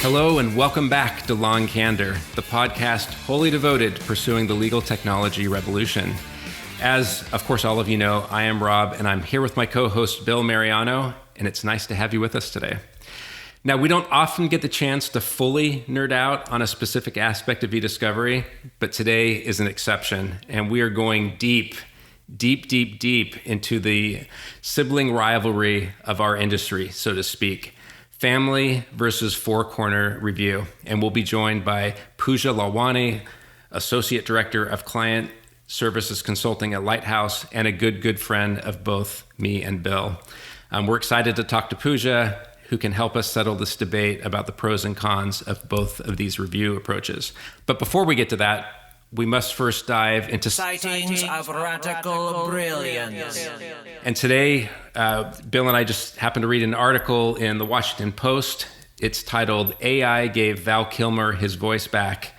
Hello and welcome back to Law and Candor, the podcast wholly devoted to pursuing the legal technology revolution. As, of course, all of you know, I am Rob, and I'm here with my co-host, Bill Mariano, and it's nice to have you with us today. Now, we don't often get the chance to fully nerd out on a specific aspect of eDiscovery, but today is an exception, and we are going deep into the sibling rivalry of our industry, so to speak. Family versus Four Corner Review. And we'll be joined by Pooja Lalwani, Associate Director of Client Services Consulting at Lighthouse, and a good friend of both me and Bill. We're excited to talk to Pooja, who can help us settle this debate about the pros and cons of both of these review approaches. But before we get to that, we must first dive into Sightings of Radical Brilliance. And today, Bill and I just happened to read an article in the Washington Post. It's titled, "AI Gave Val Kilmer His Voice Back,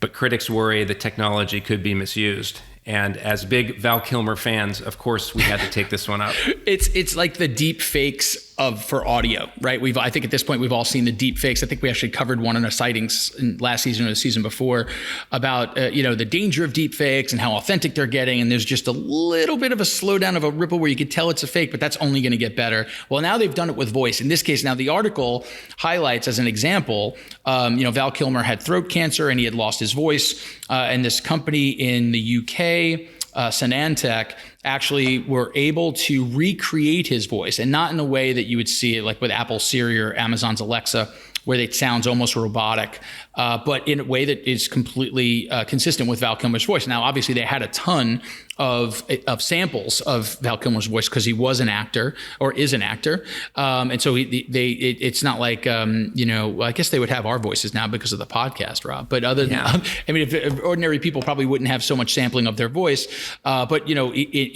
but Critics Worry the Technology Could Be Misused." And as big Val Kilmer fans, of course, we had to take this one up. It's like the deep fakes for audio, right? I think at this point we've all seen the deep fakes. I think we actually covered one in our sightings last season or the season before about the danger of deep fakes and how authentic they're getting. And there's just a little bit of a slowdown of a ripple where you could tell it's a fake, but that's only going to get better. Well, now they've done it with voice. In this case, now the article highlights as an example, Val Kilmer had throat cancer and he had lost his voice, and this company in the UK, Symantec, actually were able to recreate his voice, and not in a way that you would see it like with Apple Siri or Amazon's Alexa, where it sounds almost robotic, but in a way that is completely consistent with Val Kilmer's voice. Now, obviously, they had a ton of samples of Val Kilmer's voice because he was an actor or is an actor, and so it's not like I guess they would have our voices now because of the podcast, Rob. But other than if ordinary people probably wouldn't have so much sampling of their voice, but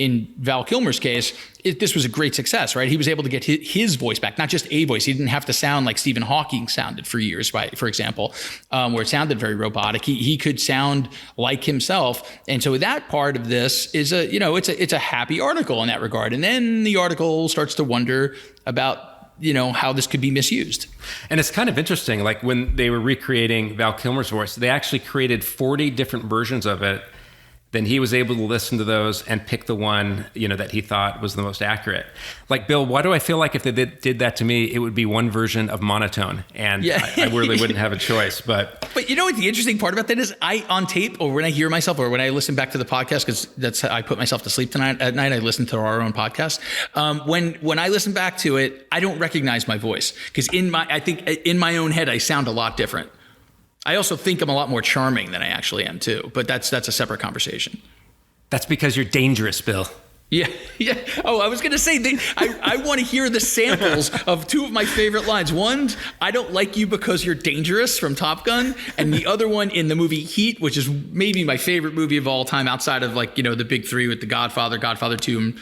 in Val Kilmer's case, this was a great success, right? He was able to get his voice back, not just a voice. He didn't have to sound like Stephen Hawking sounded for years, for example, where it sounded very robotic. He could sound like himself, and so that part of this is it's a happy article in that regard. And then the article starts to wonder about how this could be misused. And it's kind of interesting, like when they were recreating Val Kilmer's voice, they actually created 40 different versions of it. Then he was able to listen to those and pick the one, that he thought was the most accurate. Like, Bill, why do I feel like if they did that to me, it would be one version of monotone, and I really wouldn't have a choice. But you know what the interesting part about that is, on tape, or when I hear myself, or when I listen back to the podcast, because that's how I put myself to sleep at night. I listen to our own podcast. When I listen back to it, I don't recognize my voice because I think in my own head I sound a lot different. I also think I'm a lot more charming than I actually am too, but that's a separate conversation. That's because you're dangerous, Bill. Yeah. Oh, I was going to say, I want to hear the samples of two of my favorite lines. One, "I don't like you because you're dangerous" from Top Gun, and the other one in the movie Heat, which is maybe my favorite movie of all time outside of the big three with The Godfather, Godfather 2, and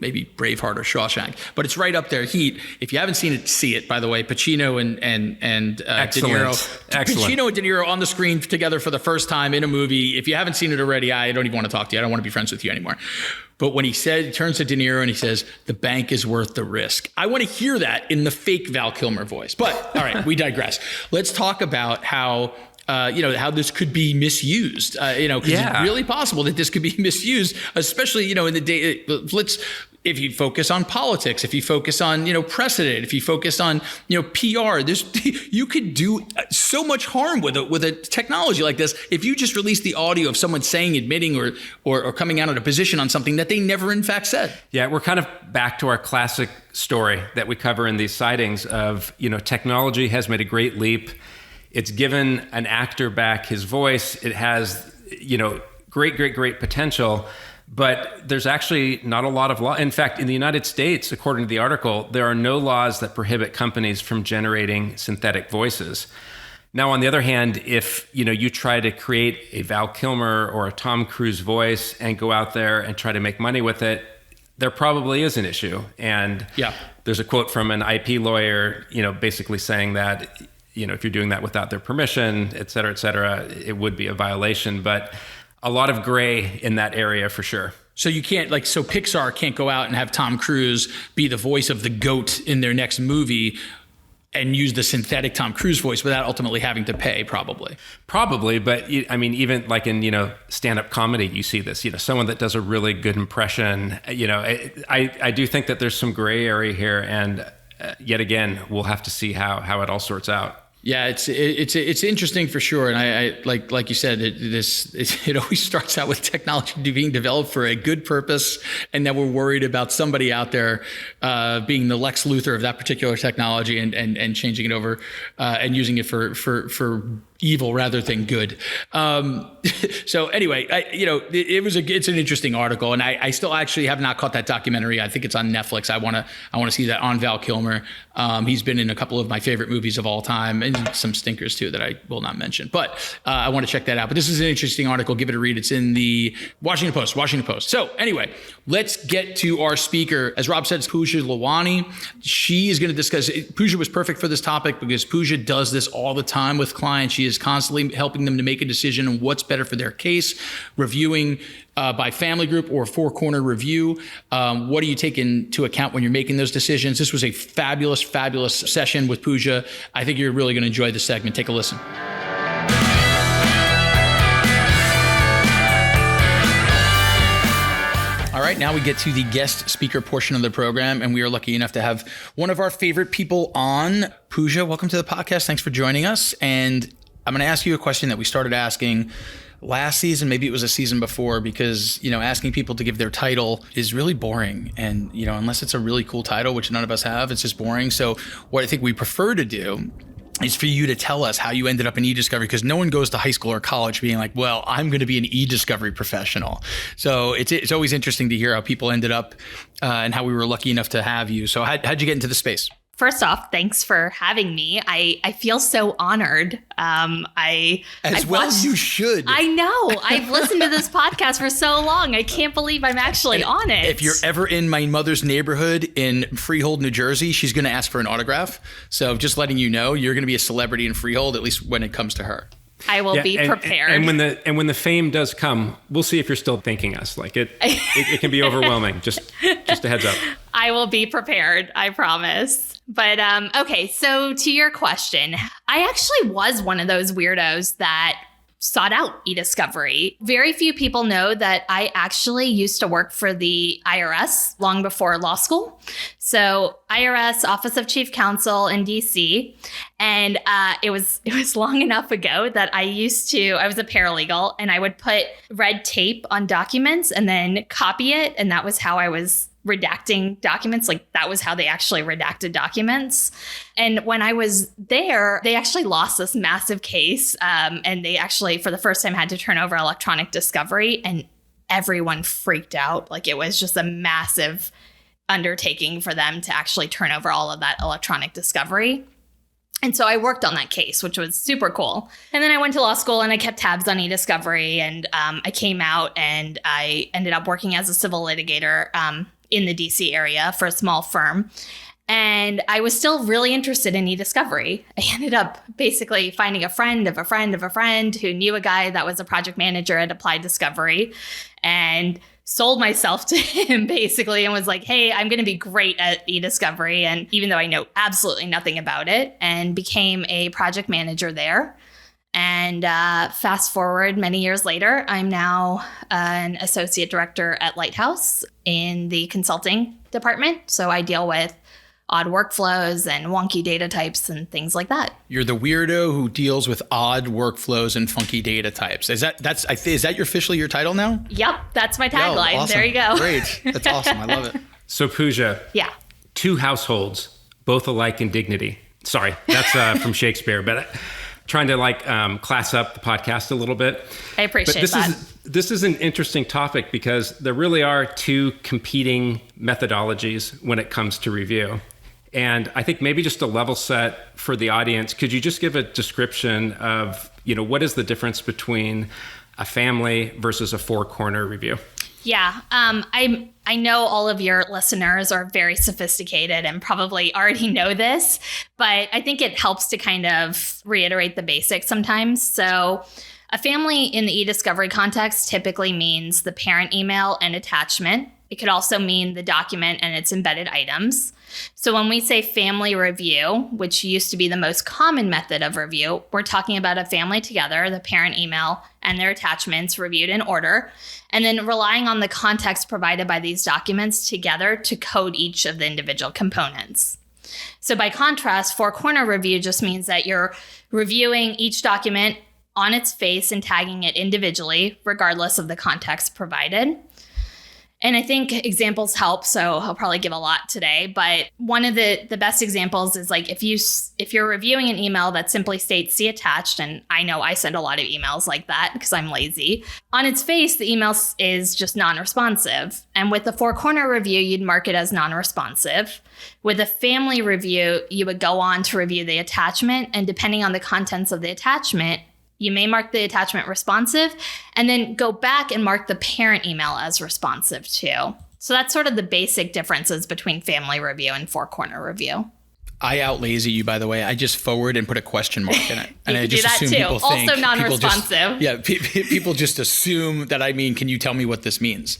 maybe Braveheart or Shawshank, but it's right up there. Heat. If you haven't seen it, see it. By the way, Pacino and De Niro. Excellent. Pacino and De Niro on the screen together for the first time in a movie. If you haven't seen it already, I don't even want to talk to you. I don't want to be friends with you anymore. But when he turns to De Niro and he says, "The bank is worth the risk," I want to hear that in the fake Val Kilmer voice. But all right, we digress. Let's talk about how this could be misused, because it's really possible that this could be misused, especially, in the day. If you focus on politics, if you focus on, precedent, if you focus on, PR, you could do so much harm with a technology like this if you just release the audio of someone saying, admitting, or coming out in a position on something that they never in fact said. Yeah, we're kind of back to our classic story that we cover in these sightings of, technology has made a great leap. It's given an actor back his voice. It has, great potential, but there's actually not a lot of law. In fact, in the United States, according to the article, there are no laws that prohibit companies from generating synthetic voices. Now, on the other hand, if you try to create a Val Kilmer or a Tom Cruise voice and go out there and try to make money with it, there probably is an issue. And there's a quote from an IP lawyer, basically saying that if you're doing that without their permission, et cetera, it would be a violation. But a lot of gray in that area for sure. So you can't Pixar can't go out and have Tom Cruise be the voice of the goat in their next movie and use the synthetic Tom Cruise voice without ultimately having to pay, probably. Probably, but I mean, even like in, stand-up comedy, you see this, someone that does a really good impression, I do think that there's some gray area here, and yet again, we'll have to see how it all sorts out. Yeah, it's interesting for sure, and I like you said, it always starts out with technology being developed for a good purpose, and then we're worried about somebody out there being the Lex Luthor of that particular technology and changing it over and using it for evil rather than good. So anyway, it's an interesting article, and I still actually have not caught that documentary. I think it's on Netflix. I want to see that, on Val Kilmer. He's been in a couple of my favorite movies of all time, and some stinkers too that I will not mention. But I want to check that out. But this is an interesting article. Give it a read. It's in the Washington Post. So anyway, let's get to our speaker. As Rob said, it's Pooja Lalwani. She is going to discuss. Pooja was perfect for this topic because Pooja does this all the time with clients. She is constantly helping them to make a decision on what's better for their case, reviewing by family group or four-corner review. What do you take into account when you're making those decisions? This was a fabulous session with Pooja. I think you're really going to enjoy this segment. Take a listen. All right, now we get to the guest speaker portion of the program, and we are lucky enough to have one of our favorite people on. Pooja, welcome to the podcast. Thanks for joining us. And I'm going to ask you a question that we started asking last season, maybe it was a season before, because, asking people to give their title is really boring. And, unless it's a really cool title, which none of us have, it's just boring. So what I think we prefer to do is for you to tell us how you ended up in eDiscovery, because no one goes to high school or college being like, well, I'm going to be an eDiscovery professional. So it's always interesting to hear how people ended up and how we were lucky enough to have you. So how'd you get into the space? First off, thanks for having me. I feel so honored. You should. I know. I've listened to this podcast for so long. I can't believe I'm actually on it. If you're ever in my mother's neighborhood in Freehold, New Jersey, she's going to ask for an autograph. So just letting you know, you're going to be a celebrity in Freehold, at least when it comes to her. I will be prepared. And when the fame does come, we'll see if you're still thanking us. Like it can be overwhelming. Just a heads up. I will be prepared. I promise. But okay, so to your question, I actually was one of those weirdos that sought out eDiscovery. Very few people know that I actually used to work for the IRS long before law school. So IRS, Office of Chief Counsel in DC. And it was long enough ago that I was a paralegal, and I would put red tape on documents and then copy it. And that was how I was redacting documents. Like, that was how they actually redacted documents. And when I was there, they actually lost this massive case. And they actually, for the first time, had to turn over electronic discovery, and everyone freaked out. Like, it was just a massive undertaking for them to actually turn over all of that electronic discovery. And so I worked on that case, which was super cool. And then I went to law school and I kept tabs on eDiscovery, and I came out and I ended up working as a civil litigator in the DC area for a small firm. And I was still really interested in eDiscovery. I ended up basically finding a friend of a friend of a friend who knew a guy that was a project manager at Applied Discovery, and sold myself to him basically, and was like, hey, I'm going to be great at eDiscovery. And even though I know absolutely nothing about it, and became a project manager there. And fast forward many years later, I'm now an associate director at Lighthouse in the consulting department. So I deal with odd workflows and wonky data types and things like that. You're the weirdo who deals with odd workflows and funky data types. Is that officially your title now? Yep, that's my tagline. Awesome. There you go. Great. That's awesome. I love it. So Pooja, Yeah. two households, both alike in dignity. Sorry, that's from Shakespeare, but trying to class up the podcast a little bit. I appreciate that. This is an interesting topic because there really are two competing methodologies when it comes to review. And I think maybe just a level set for the audience, could you just give a description of, what is the difference between a family versus a four-corner review? Yeah, I know all of your listeners are very sophisticated and probably already know this, but I think it helps to kind of reiterate the basics sometimes. So a family in the eDiscovery context typically means the parent email and attachment. It could also mean the document and its embedded items. So when we say family review, which used to be the most common method of review, we're talking about a family together, the parent email and their attachments reviewed in order, and then relying on the context provided by these documents together to code each of the individual components. So by contrast, four-corner review just means that you're reviewing each document on its face and tagging it individually, regardless of the context provided. And I think examples help, so I'll probably give a lot today. But one of the best examples is like if you're reviewing an email that simply states "see attached," and I know I send a lot of emails like that because I'm lazy. On its face, the email is just non-responsive. And with the four-corner review, you'd mark it as non-responsive. With a family review, you would go on to review the attachment, and depending on the contents of the attachment, you may mark the attachment responsive and then go back and mark the parent email as responsive too. So that's sort of the basic differences between family review and four-corner review. I outlazy you, by the way. I just forward and put a question mark in it. And I just do that assume too. people think Also non-responsive. People just assume that I mean, can you tell me what this means?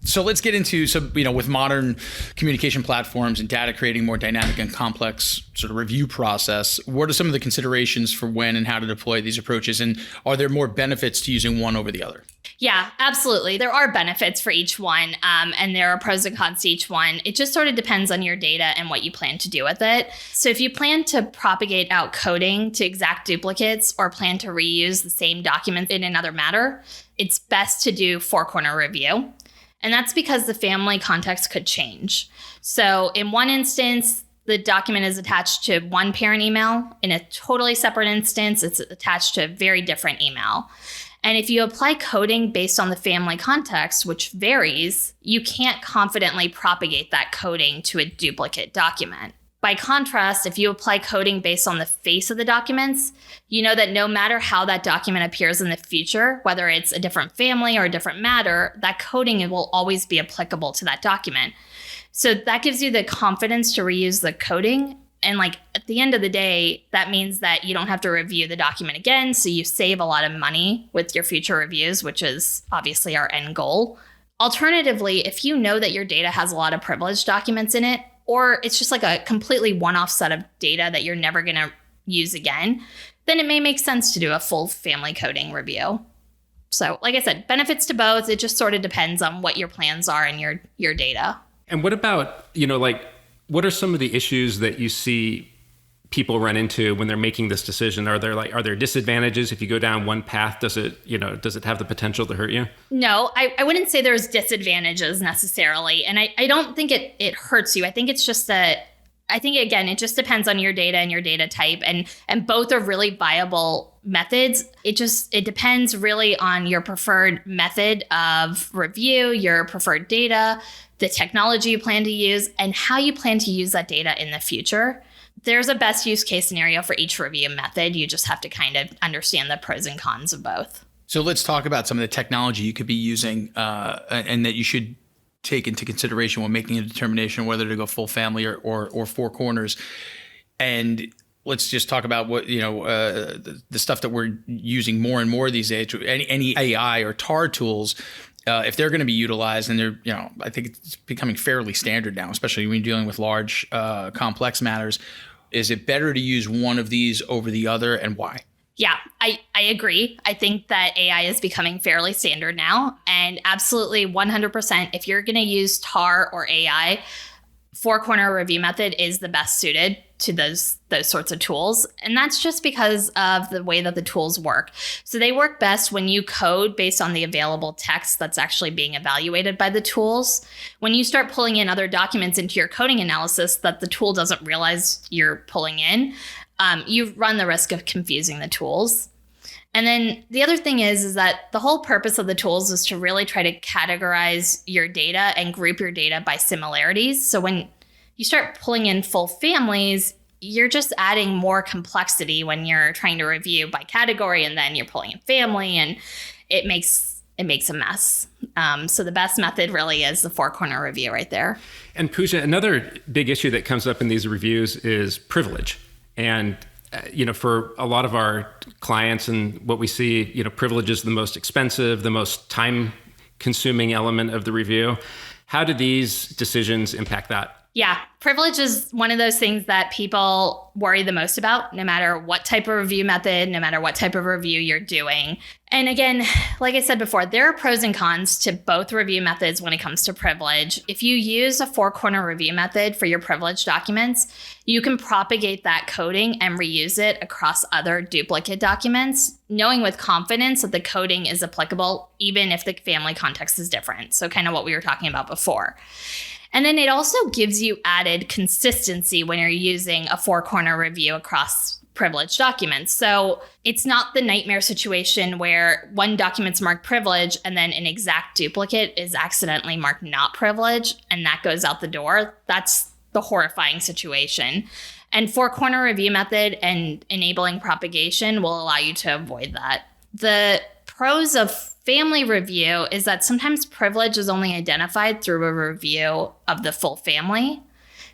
So let's get into with modern communication platforms and data creating more dynamic and complex sort of review process, what are some of the considerations for when and how to deploy these approaches? And are there more benefits to using one over the other? Yeah, absolutely. There are benefits for each one, and there are pros and cons to each one. It just sort of depends on your data and what you plan to do with it. So if you plan to propagate out coding to exact duplicates or plan to reuse the same document in another matter, it's best to do four-corner review. And that's because the family context could change. So in one instance, the document is attached to one parent email. In a totally separate instance, it's attached to a very different email. And if you apply coding based on the family context, which varies, you can't confidently propagate that coding to a duplicate document. By contrast, if you apply coding based on the face of the documents, you know that no matter how that document appears in the future, whether it's a different family or a different matter, that coding will always be applicable to that document. So that gives you the confidence to reuse the coding. And at the end of the day, that means that you don't have to review the document again. So you save a lot of money with your future reviews, which is obviously our end goal. Alternatively, if you know that your data has a lot of privileged documents in it, or it's just like a completely one-off set of data that you're never going to use again, then it may make sense to do a full family coding review. So like I said, benefits to both. It just sort of depends on what your plans are and your data. And what about, what are some of the issues that you see people run into when they're making this decision? Are there disadvantages if you go down one path? Does it have the potential to hurt you? No, I wouldn't say there's disadvantages necessarily. And I don't think it hurts you. I think it's just that, again, it just depends on your data and your data type, and both are really viable methods. It depends really on your preferred method of review, your preferred data, the technology you plan to use, and how you plan to use that data in the future. There's a best use case scenario for each review method. You just have to kind of understand the pros and cons of both. So let's talk about some of the technology you could be using and that you should take into consideration when making a determination whether to go full family or four corners. And let's just talk about what, the stuff that we're using more and more these days, any AI or TAR tools. If they're going to be utilized, and they're, I think it's becoming fairly standard now, especially when you're dealing with large, complex matters. Is it better to use one of these over the other, and why? Yeah, I agree. I think that AI is becoming fairly standard now, and absolutely 100%. If you're going to use TAR or AI, four-corner review method is the best suited to those sorts of tools. And that's just because of the way that the tools work. So they work best when you code based on the available text that's actually being evaluated by the tools. When you start pulling in other documents into your coding analysis that the tool doesn't realize you're pulling in, you run the risk of confusing the tools. And then the other thing is that the whole purpose of the tools is to really try to categorize your data and group your data by similarities. So when you start pulling in full families, you're just adding more complexity when you're trying to review by category, and then you're pulling in family, and it makes a mess. So the best method really is the four-corner review right there. And Pooja, another big issue that comes up in these reviews is privilege. And for a lot of our clients and what we see, privilege is the most expensive, the most time-consuming element of the review. How do these decisions impact that? Yeah, privilege is one of those things that people worry the most about, no matter what type of review method, no matter what type of review you're doing. And again, like I said before, there are pros and cons to both review methods when it comes to privilege. If you use a four-corner review method for your privilege documents, you can propagate that coding and reuse it across other duplicate documents, knowing with confidence that the coding is applicable, even if the family context is different. So kind of what we were talking about before. And then it also gives you added consistency when you're using a four-corner review across privileged documents. So it's not the nightmare situation where one document's marked privilege and then an exact duplicate is accidentally marked not privilege, and that goes out the door. That's the horrifying situation. And four-corner review method and enabling propagation will allow you to avoid that. The pros of family review is that sometimes privilege is only identified through a review of the full family.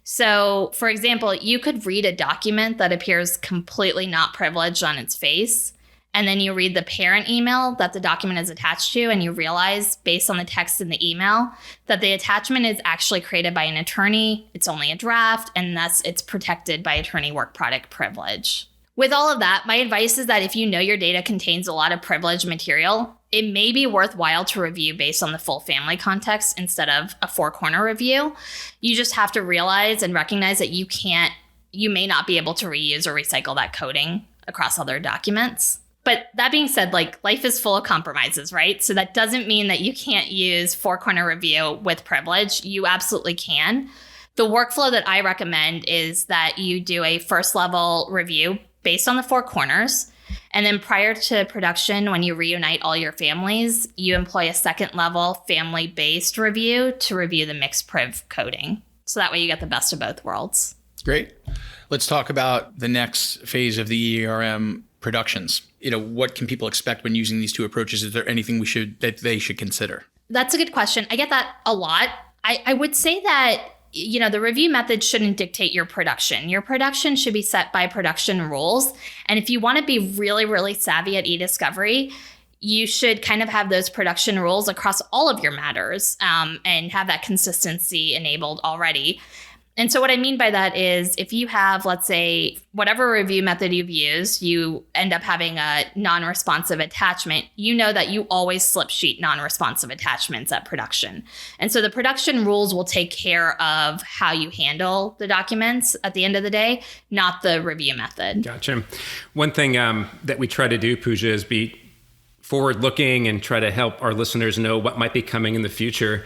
So, for example, you could read a document that appears completely not privileged on its face, and then you read the parent email that the document is attached to, and you realize, based on the text in the email, that the attachment is actually created by an attorney, it's only a draft, and thus it's protected by attorney work product privilege. With all of that, my advice is that if you know your data contains a lot of privileged material, it may be worthwhile to review based on the full family context instead of a four-corner review. You just have to realize and recognize that you may not be able to reuse or recycle that coding across other documents. But that being said, like, life is full of compromises, right? So that doesn't mean that you can't use four-corner review with privilege. You absolutely can. The workflow that I recommend is that you do a first-level review based on the four corners. And then prior to production, when you reunite all your families, you employ a second level family-based review to review the mixed priv coding. So that way you get the best of both worlds. Great. Let's talk about the next phase of the ERM productions. What can people expect when using these two approaches? Is there anything that they should consider? That's a good question. I get that a lot. I would say that the review method shouldn't dictate your production. Your production should be set by production rules. And if you want to be really, really savvy at eDiscovery, you should kind of have those production rules across all of your matters and have that consistency enabled already. And so what I mean by that is if you have, let's say, whatever review method you've used, you end up having a non-responsive attachment, you know that you always slip sheet non-responsive attachments at production. And so the production rules will take care of how you handle the documents at the end of the day, not the review method. Gotcha. One thing that we try to do, Pooja, is be forward-looking and try to help our listeners know what might be coming in the future.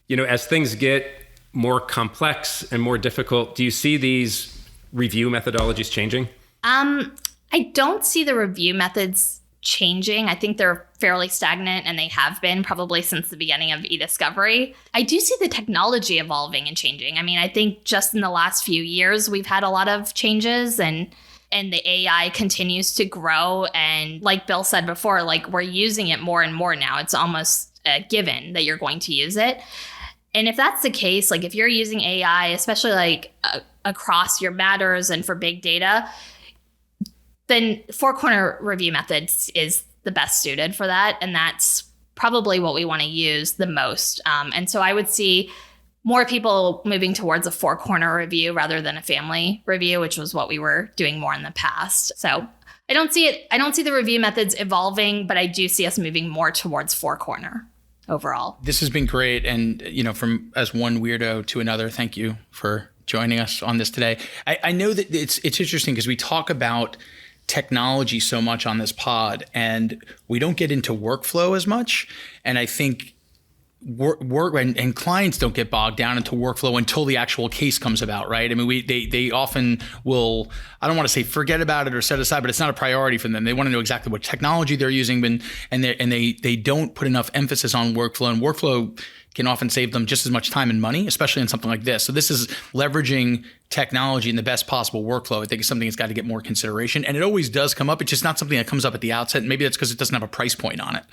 As things get more complex and more difficult, do you see these review methodologies changing? I don't see the review methods changing. I think they're fairly stagnant, and they have been probably since the beginning of eDiscovery. I do see the technology evolving and changing. I mean, I think just in the last few years, we've had a lot of changes, and the AI continues to grow. And like Bill said before, like, we're using it more and more now. It's almost a given that you're going to use it. And if that's the case, like if you're using AI, especially like across your matters and for big data, then four-corner review methods is the best suited for that. And that's probably what we want to use the most. And so I would see more people moving towards a four-corner review rather than a family review, which was what we were doing more in the past. So I don't see the review methods evolving, but I do see us moving more towards four-corner overall. This has been great. And, from as one weirdo to another, thank you for joining us on this today. I know that it's interesting because we talk about technology so much on this pod and we don't get into workflow as much. And I think work and clients don't get bogged down into workflow until the actual case comes about, right? I mean, they often will, I don't want to say forget about it or set aside, but it's not a priority for them. They want to know exactly what technology they're using, and they don't put enough emphasis on workflow, and workflow can often save them just as much time and money, especially in something like this. So this is leveraging technology in the best possible workflow. I think it's something that's got to get more consideration, and it always does come up. It's just not something that comes up at the outset. And maybe that's because it doesn't have a price point on it.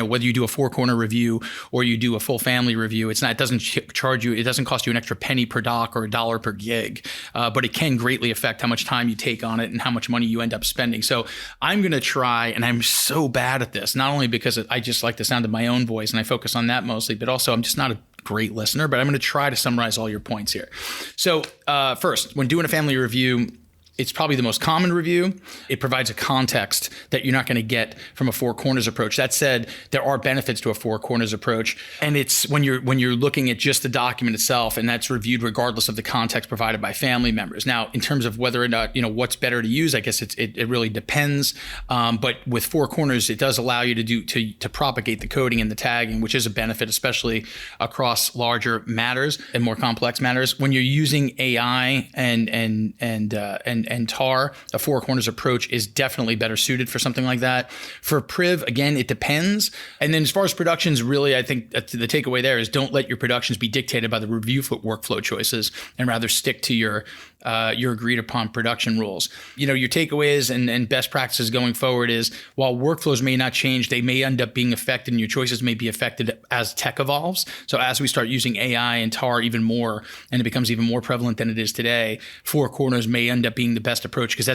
Whether you do a four-corner review or you do a full family review, it doesn't charge you. It doesn't cost you an extra penny per doc or $1 per gig, but it can greatly affect how much time you take on it and how much money you end up spending. So I'm going to try, and I'm so bad at this, not only because I just like the sound of my own voice and I focus on that mostly, but also I'm just not great listener, but I'm going to try to summarize all your points here. So first, when doing a family review, it's probably the most common review. It provides a context that you're not going to get from a four corners approach. That said, there are benefits to a four corners approach, and it's when you're looking at just the document itself, and that's reviewed regardless of the context provided by family members. Now, in terms of whether or not what's better to use, I guess it really depends. But with four corners, it does allow you to propagate the coding and the tagging, which is a benefit, especially across larger matters and more complex matters. When you're using AI and TAR, a four corners approach is definitely better suited for something like that. For Priv, again, it depends. And then as far as productions, really, I think the takeaway there is don't let your productions be dictated by the review workflow choices, and rather stick to your agreed upon production rules. Your takeaways and best practices going forward is, while workflows may not change, they may end up being affected, and your choices may be affected as tech evolves. So as we start using AI and TAR even more, and it becomes even more prevalent than it is today, four corners may end up being the best approach, because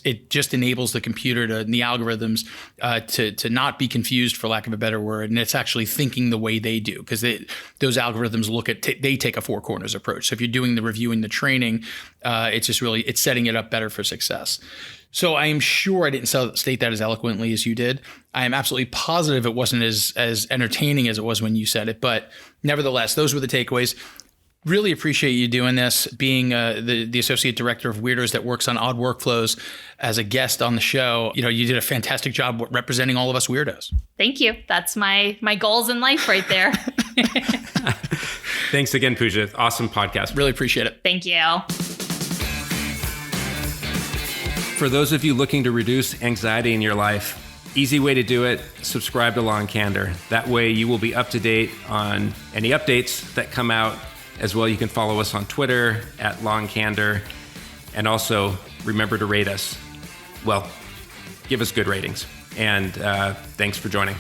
it just enables the computer and the algorithms to not be confused, for lack of a better word, and it's actually thinking the way they do, because those algorithms they take a four corners approach. So if you're doing the reviewing, the training, it's setting it up better for success. So I am sure I didn't state that as eloquently as you did. I am absolutely positive it wasn't as entertaining as it was when you said it, but nevertheless, those were the takeaways. Really appreciate you doing this, being the associate director of Weirdos that works on odd workflows as a guest on the show. You did a fantastic job representing all of us weirdos. Thank you. That's my goals in life right there. Thanks again, Pooja. Awesome podcast. Really appreciate it. Thank you. For those of you looking to reduce anxiety in your life, easy way to do it, subscribe to Long Candor. That way you will be up to date on any updates that come out. As well, you can follow us on Twitter at Long Candor. And also, remember to rate us. Well, give us good ratings. And thanks for joining.